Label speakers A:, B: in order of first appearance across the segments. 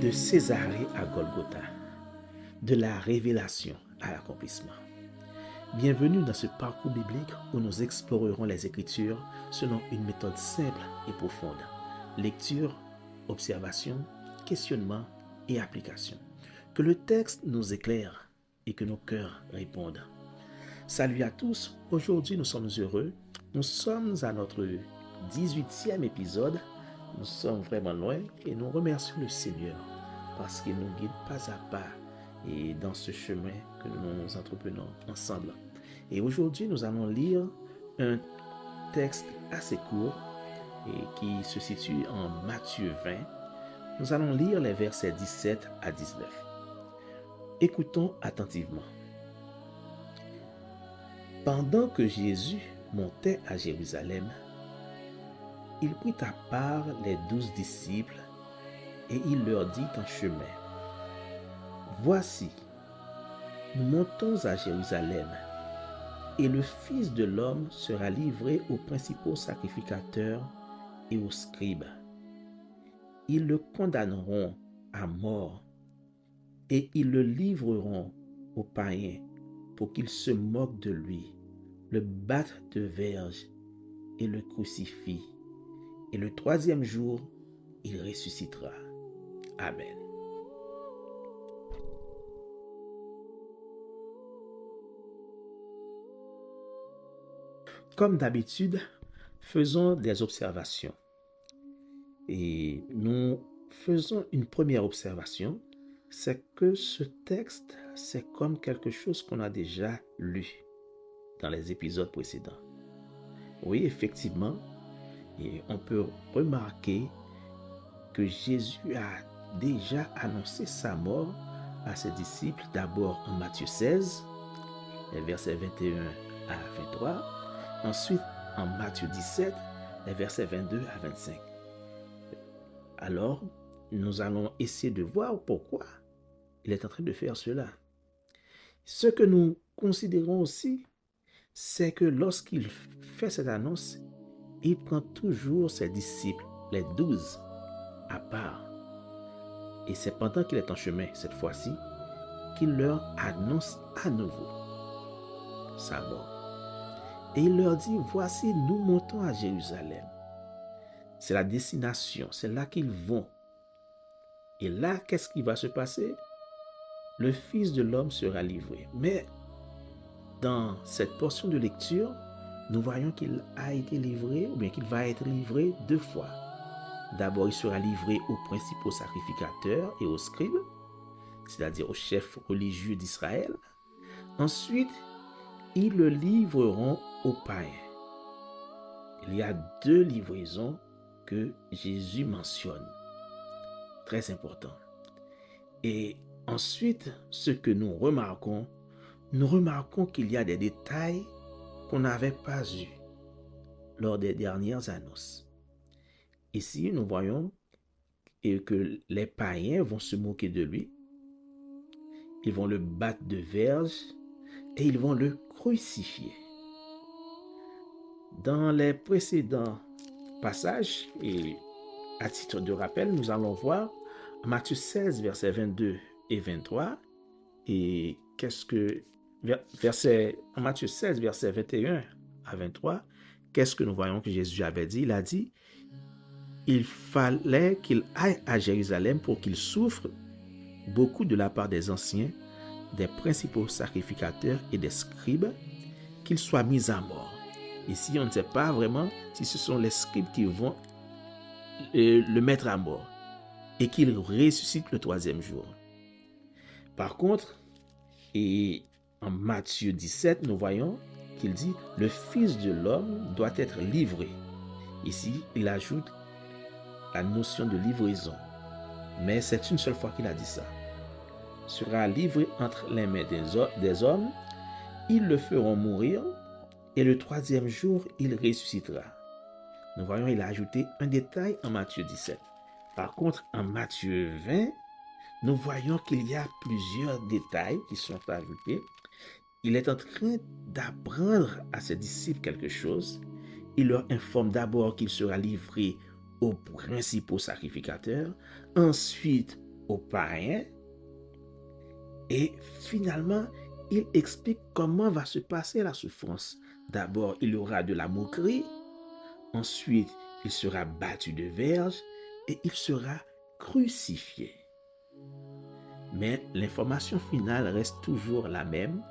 A: De Césarée à Golgotha, de la révélation à l'accomplissement. Bienvenue dans ce parcours biblique où nous explorerons les Écritures selon une méthode simple et profonde. Lecture, observation, questionnement et application. Que le texte nous éclaire et que nos cœurs répondent. Salut à tous, aujourd'hui nous sommes heureux. Nous sommes à notre 18e épisode. Nous sommes vraiment loin et nous remercions le Seigneur parce qu'il nous guide pas à pas et dans ce chemin que nous entreprenons ensemble. Et aujourd'hui, nous allons lire un texte assez court et qui se situe en Matthieu 20. Nous allons lire les versets 17 à 19. Écoutons attentivement. Pendant que Jésus montait à Jérusalem, il prit à part les 12 disciples et il leur dit en chemin, « Voici, nous montons à Jérusalem, et le Fils de l'homme sera livré aux principaux sacrificateurs et aux scribes. Ils le condamneront à mort et ils le livreront aux païens pour qu'ils se moquent de lui, le battent de verge et le crucifient. Et le troisième jour, il ressuscitera. » Amen. Comme d'habitude, faisons des observations. Et nous faisons une première observation, c'est que ce texte, c'est comme quelque chose qu'on a déjà lu dans les épisodes précédents. Oui, effectivement, et on peut remarquer que Jésus a déjà annoncé sa mort à ses disciples, d'abord en Matthieu 16, les versets 21 à 23, ensuite en Matthieu 17, les versets 22 à 25. Alors, nous allons essayer de voir pourquoi il est en train de faire cela. Ce que nous considérons aussi, c'est que lorsqu'il fait cette annonce, il prend toujours ses disciples, les 12, à part. Et c'est pendant qu'il est en chemin, cette fois-ci, qu'il leur annonce à nouveau sa mort. Et il leur dit, voici, nous montons à Jérusalem. C'est la destination, c'est là qu'ils vont. Et là, qu'est-ce qui va se passer? Le Fils de l'homme sera livré. Mais dans cette portion de lecture, nous voyons qu'il a été livré, ou bien qu'il va être livré 2 fois. D'abord, il sera livré aux principaux sacrificateurs et aux scribes, c'est-à-dire aux chefs religieux d'Israël. Ensuite, ils le livreront aux païens. Il y a 2 livraisons que Jésus mentionne. Très important. Et ensuite, ce que nous remarquons qu'il y a des détails qu'on n'avait pas eus lors des dernières annonces. Ici, nous voyons que les païens vont se moquer de lui. Ils vont le battre de verge et ils vont le crucifier. Dans les précédents passages, et à titre de rappel, nous allons voir Matthieu 16, versets 22 et 23. Et en Matthieu 16, versets 21 à 23, qu'est-ce que nous voyons que Jésus avait dit? Il a dit, il fallait qu'il aille à Jérusalem pour qu'il souffre beaucoup de la part des anciens, des principaux sacrificateurs et des scribes, qu'il soit mis à mort. Ici, on ne sait pas vraiment si ce sont les scribes qui vont le mettre à mort et qu'il ressuscite le 3e jour. Par contre, et en Matthieu 17, nous voyons qu'il dit « Le Fils de l'homme doit être livré ». Ici, il ajoute la notion de livraison. Mais c'est une seule fois qu'il a dit ça. « Sera livré entre les mains des hommes, ils le feront mourir, et le 3e jour, il ressuscitera. » Nous voyons, il a ajouté un détail en Matthieu 17. Par contre, en Matthieu 20, nous voyons qu'il y a plusieurs détails qui sont ajoutés. Il est en train d'apprendre à ses disciples quelque chose. Il leur informe d'abord qu'il sera livré aux principaux sacrificateurs, ensuite aux païens et finalement, il explique comment va se passer la souffrance. D'abord, il y aura de la moquerie, ensuite, il sera battu de verge et il sera crucifié. Mais l'information finale reste toujours la même,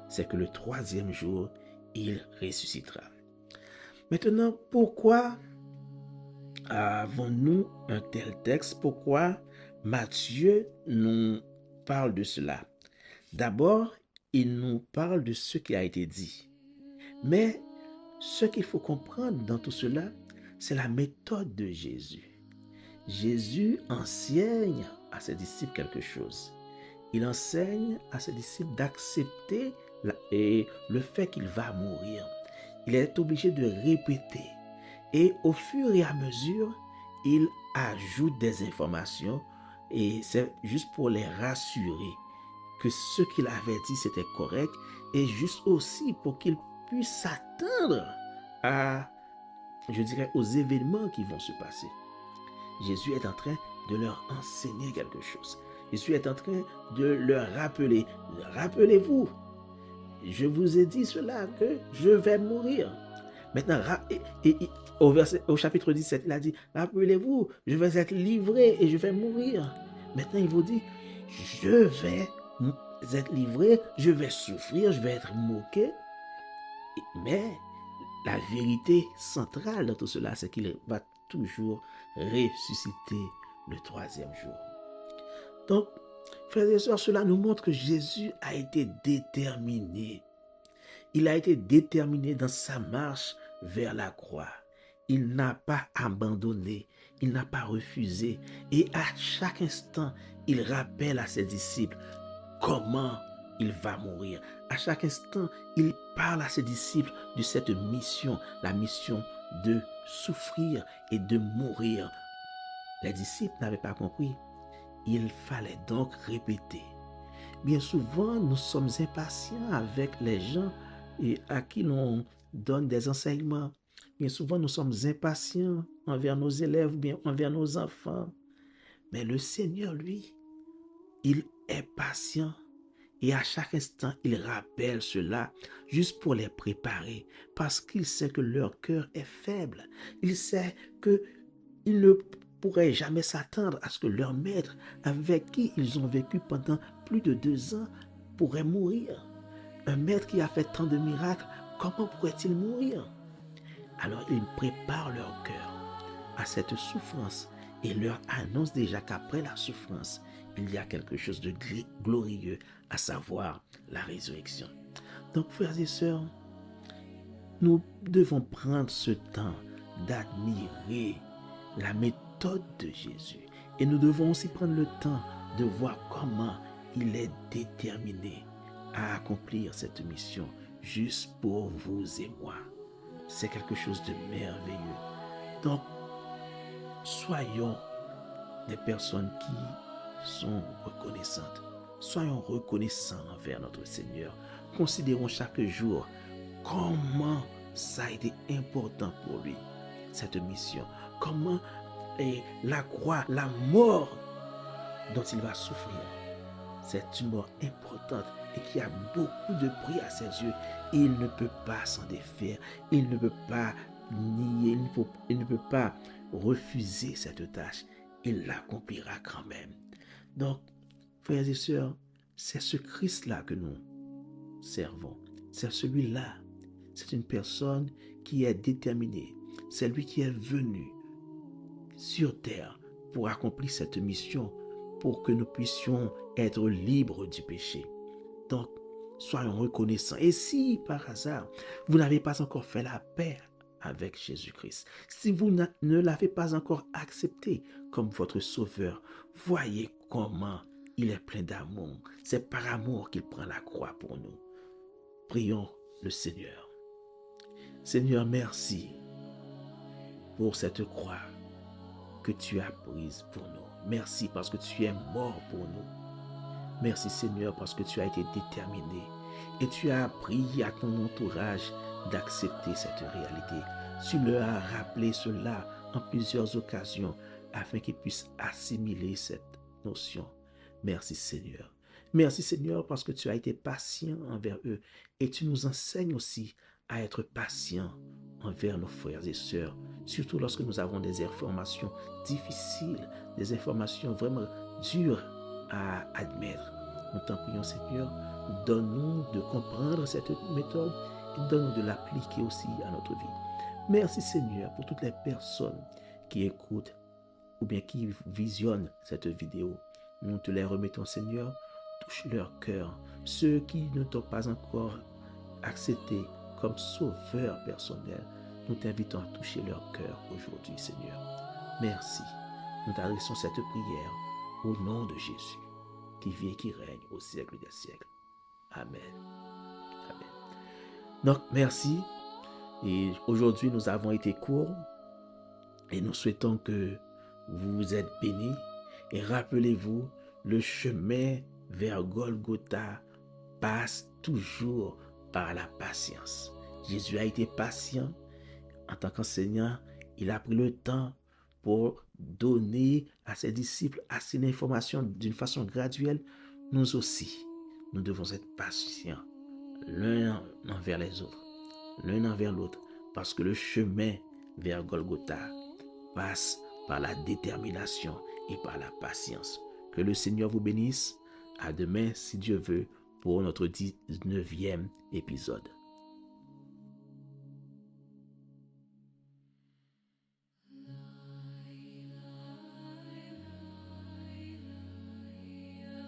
A: c'est que le troisième jour, il ressuscitera. Maintenant, pourquoi avons-nous un tel texte? Pourquoi Matthieu nous parle de cela? D'abord, il nous parle de ce qui a été dit. Mais ce qu'il faut comprendre dans tout cela, c'est la méthode de Jésus. Jésus enseigne à ses disciples quelque chose. Il enseigne à ses disciples d'accepter le fait qu'il va mourir. Il est obligé de répéter. Et au fur et à mesure, il ajoute des informations et c'est juste pour les rassurer que ce qu'il avait dit c'était correct et juste aussi pour qu'ils puissent s'attendre je dirais, aux événements qui vont se passer. Jésus est en train de leur enseigner quelque chose. Jésus est en train de leur rappeler, rappelez-vous, je vous ai dit cela, que je vais mourir. Maintenant, au chapitre 17, il a dit, rappelez-vous, je vais être livré et je vais mourir. Maintenant, il vous dit, je vais être livré, je vais souffrir, je vais être moqué. Mais la vérité centrale dans tout cela, c'est qu'il va toujours ressusciter le troisième jour. Donc, frères et sœurs, cela nous montre que Jésus a été déterminé. Il a été déterminé dans sa marche vers la croix. Il n'a pas abandonné, il n'a pas refusé. Et à chaque instant, il rappelle à ses disciples comment il va mourir. À chaque instant, il parle à ses disciples de cette mission, la mission de souffrir et de mourir. Les disciples n'avaient pas compris. Il fallait donc répéter. Bien souvent, nous sommes impatients avec les gens à qui l'on donne des enseignements. Bien souvent, nous sommes impatients envers nos élèves, bien envers nos enfants. Mais le Seigneur, lui, il est patient. Et à chaque instant, il rappelle cela juste pour les préparer. Parce qu'il sait que leur cœur est faible. Il sait qu'ils ne pourraient jamais s'attendre à ce que leur maître, avec qui ils ont vécu pendant plus de 2 ans, pourrait mourir. Un maître qui a fait tant de miracles, comment pourrait-il mourir? Alors il prépare leur cœur à cette souffrance et leur annonce déjà qu'après la souffrance, il y a quelque chose de glorieux, à savoir la résurrection. Donc, frères et sœurs, nous devons prendre ce temps d'admirer la méthode de Jésus. Et nous devons aussi prendre le temps de voir comment il est déterminé à accomplir cette mission juste pour vous et moi. C'est quelque chose de merveilleux. Donc, soyons des personnes qui sont reconnaissantes. Soyons reconnaissants envers notre Seigneur. Considérons chaque jour comment ça a été important pour lui, cette mission. Comment la croix, la mort dont il va souffrir, c'est une mort importante et qui a beaucoup de prix à ses yeux. Il ne peut pas s'en défaire. Il ne peut pas nier, il ne peut pas refuser cette tâche. Il l'accomplira quand même. Donc, frères et sœurs, c'est ce Christ-là que nous servons. C'est celui-là. C'est une personne qui est déterminée. C'est lui qui est venu sur terre pour accomplir cette mission, pour que nous puissions être libres du péché. Donc, soyons reconnaissants. Et si, par hasard, vous n'avez pas encore fait la paix avec Jésus-Christ, si vous ne l'avez pas encore accepté comme votre sauveur, voyez comment il est plein d'amour. C'est par amour qu'il prend la croix pour nous. Prions le Seigneur. Seigneur, merci pour cette croix que tu as prise pour nous. Merci parce que tu es mort pour nous. Merci Seigneur parce que tu as été déterminé et tu as appris à ton entourage d'accepter cette réalité. Tu leur as rappelé cela en plusieurs occasions afin qu'ils puissent assimiler cette notion. Merci Seigneur. Merci Seigneur parce que tu as été patient envers eux et tu nous enseignes aussi à être patient envers nos frères et sœurs, surtout lorsque nous avons des informations difficiles, des informations vraiment dures à admettre. Nous t'en prions Seigneur, donne-nous de comprendre cette méthode et donne-nous de l'appliquer aussi à notre vie. Merci Seigneur pour toutes les personnes qui écoutent ou bien qui visionnent cette vidéo. Nous te les remettons Seigneur, touche leur cœur. Ceux qui ne t'ont pas encore accepté comme sauveur personnel, nous t'invitons à toucher leur cœur aujourd'hui Seigneur. Merci. Nous t'adressons cette prière au nom de Jésus, qui vit et qui règne au siècle des siècles. Amen. Amen. Donc, merci. Et aujourd'hui, nous avons été courts et nous souhaitons que vous êtes bénis. Et rappelez-vous, le chemin vers Golgotha passe toujours par la patience. Jésus a été patient en tant qu'enseignant. Il a pris le temps pour donner à ses disciples assez d'informations d'une façon graduelle. Nous aussi, nous devons être patients l'un envers les autres, l'un envers l'autre, parce que le chemin vers Golgotha passe par la détermination et par la patience. Que le Seigneur vous bénisse. À demain, si Dieu veut, pour notre 19e épisode.